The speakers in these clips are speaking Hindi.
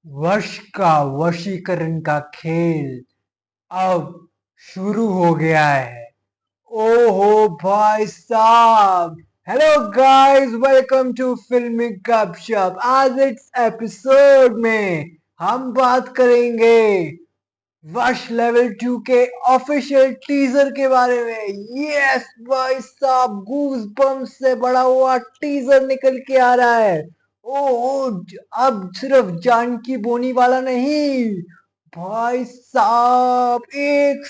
वश का वशीकरण का खेल अब शुरू हो गया है। ओहो भाई साहब। हेलो गाइस, वेलकम टू फिल्मी गपशप। आज इस एपिसोड में हम बात करेंगे वश लेवल 2 के ऑफिशियल टीजर के बारे में। यस भाई साहब, गूज बम से बड़ा हुआ टीजर निकल के आ रहा है। ओ अब सिर्फ जानकी बोनी वाला नहीं भाई साहब, एक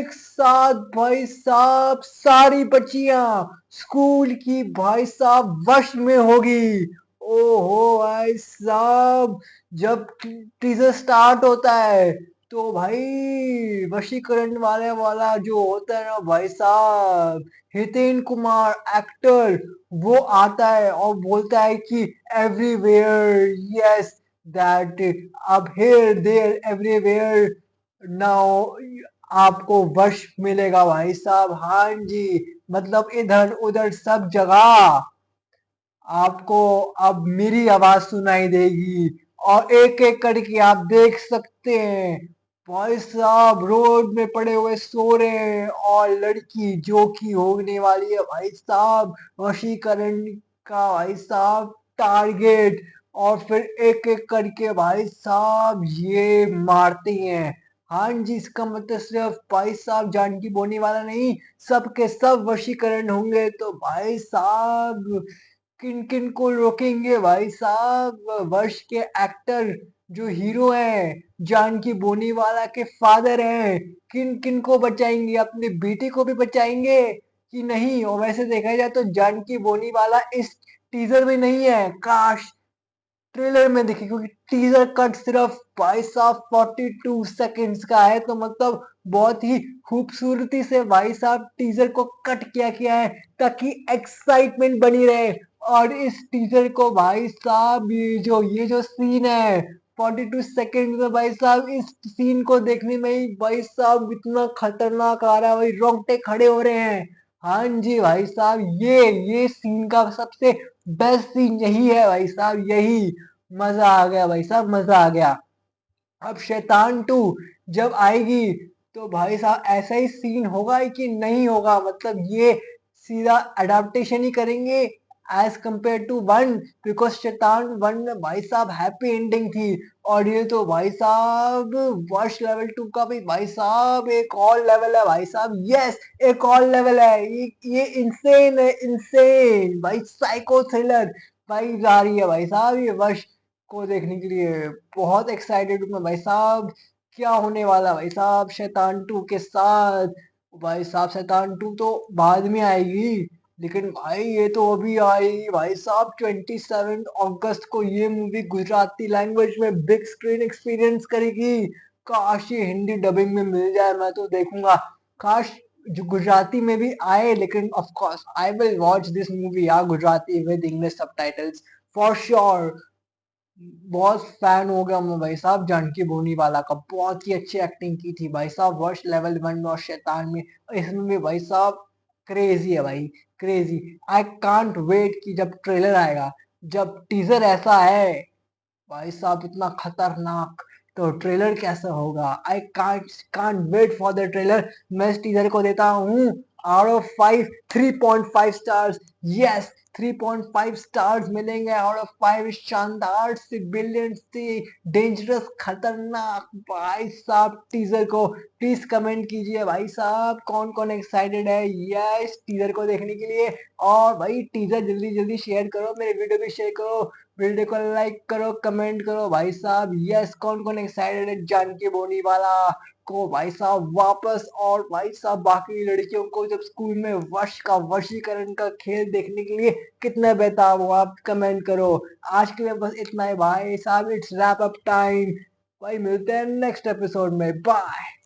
साथ भाई साहब सारी बच्चियां स्कूल की भाई साहब वश में होगी। ओहो भाई साहब, जब टीजर स्टार्ट होता है तो भाई वशीकरण वाले वाला जो होता है ना भाई साहब, हितेन कुमार एक्टर, वो आता है और बोलता है कि एवरीवेयर, यस दैट, अब हेयर देयर एवरीवेयर नाउ आपको वश मिलेगा भाई साहब। हाँ जी, मतलब इधर उधर सब जगह आपको अब मेरी आवाज सुनाई देगी और एक एक करके आप देख सकते हैं भाई साहब रोड में पड़े हुए सो रहे हैं और लड़की जो कि होने वाली है भाई साहब वशीकरण का भाई साहब टारगेट, और फिर एक एक करके भाई साहब ये मारते हैं। हाँ जी, इसका मतलब सिर्फ भाई साहब जानकी बोनी वाला नहीं, सब के सब वशीकरण होंगे तो भाई साहब किन किन को रोकेंगे भाई साहब। वर्ष के एक्टर जो हीरो हैं, जानकी बोनीवाला के फादर हैं, किन किन को बचाएंगे? अपनी बेटी को भी बचाएंगे कि नहीं? और वैसे देखा जाए तो जानकी बोनीवाला इस टीजर में नहीं है, काश ट्रेलर में दिखे, क्योंकि टीजर कट सिर्फ भाई साहब 42 सेकंड्स का है, तो मतलब बहुत ही खूबसूरती से भाई साहब टीजर को कट किया गया है ताकि एक्साइटमेंट बनी रहे। और इस टीजर को भाई साहब ये जो सीन है 42 सेकंड में भाई साहब, इस सीन को देखने में ही भाई साहब इतना खतरनाक आ रहा है, भाई रोंगटे खड़े हो रहे हैं। हाँ जी भाई साहब, ये सीन का सबसे बेस्ट सीन यही है भाई साहब, यही मजा आ गया भाई साहब, मजा आ गया। अब शैतान 2 जब आएगी तो भाई साहब ऐसा ही सीन होगा ही कि नहीं होगा? मतलब ये सीधा अडाप्टेशन ही करेंगे as compare to one, because Shaitaan 1 में भाई साहब हैप्पी एंडिंग थी। और ये तो भाई साहब वर्ष लेवल 2 का भी भाई साहब एक और लेवल है भाई साहब। यस, एक और लेवल है, ये इंसेन है, इंसेन भाई, साइको थ्रिलर भाई जा रही है भाई साहब ये वर्ष को देखने के लिए। बहुत एक्साइटेड हूँ मैं भाई साहब, क्या होने वाला भाई साहब शैतान 2 के साथ। भाई साहब शैतान 2 तो बाद में आएगी, लेकिन भाई ये तो अभी आएगी भाई साहब 27 अगस्त को। ये मूवी गुजराती लैंग्वेज में बिग स्क्रीन एक्सपीरियंस करेगी। काश ये हिंदी डबिंग में मिल जाए, मैं तो देखूंगा। काश जो गुजराती में भी आए, लेकिन of course I will watch this movie या Gujarati with English subtitles for sure. बहुत फैन हो गया मैं भाई साहब जानकी बोनीवाला का, बहुत ही अच्छी एक्टिंग की थी भाई साहब वर्ष लेवल 1 में और शैतान में। इसमें भी भाई साहब क्रेजी है भाई, क्रेजी। आई कांट वेट कि जब ट्रेलर आएगा, जब टीजर ऐसा है भाई साहब इतना खतरनाक, तो ट्रेलर कैसा होगा? I can't wait for the trailer. मैं इस टीजर को देता हूँ out of 5 3.5 stars. Yes, 3.5 stars मिलेंगे आउट ऑफ 5। शानदार सी, ब्रिलियंट सी, डेंजरस, खतरनाक भाई साहब टीजर को प्लीज कमेंट कीजिए भाई साहब, कौन कौन एक्साइटेड है यस टीजर को देखने के लिए। और भाई टीजर जल्दी जल्दी शेयर करो, मेरे वीडियो भी शेयर करो, वीडियो को लाइक करो, कमेंट करो भाई साहब। यस, कौन कौन एक्साइटेड है जानकी बोनी वाला को भाई साहब वापस, और भाई साहब बाकी लड़कियों को जब स्कूल में वश का वशीकरण का खेल देखने के लिए कितने बेताब हो आप, कमेंट करो। आज के लिए बस इतना ही भाई साहब, इट्स रैप अप टाइम। भाई मिलते हैं नेक्स्ट एपिसोड में, बाय।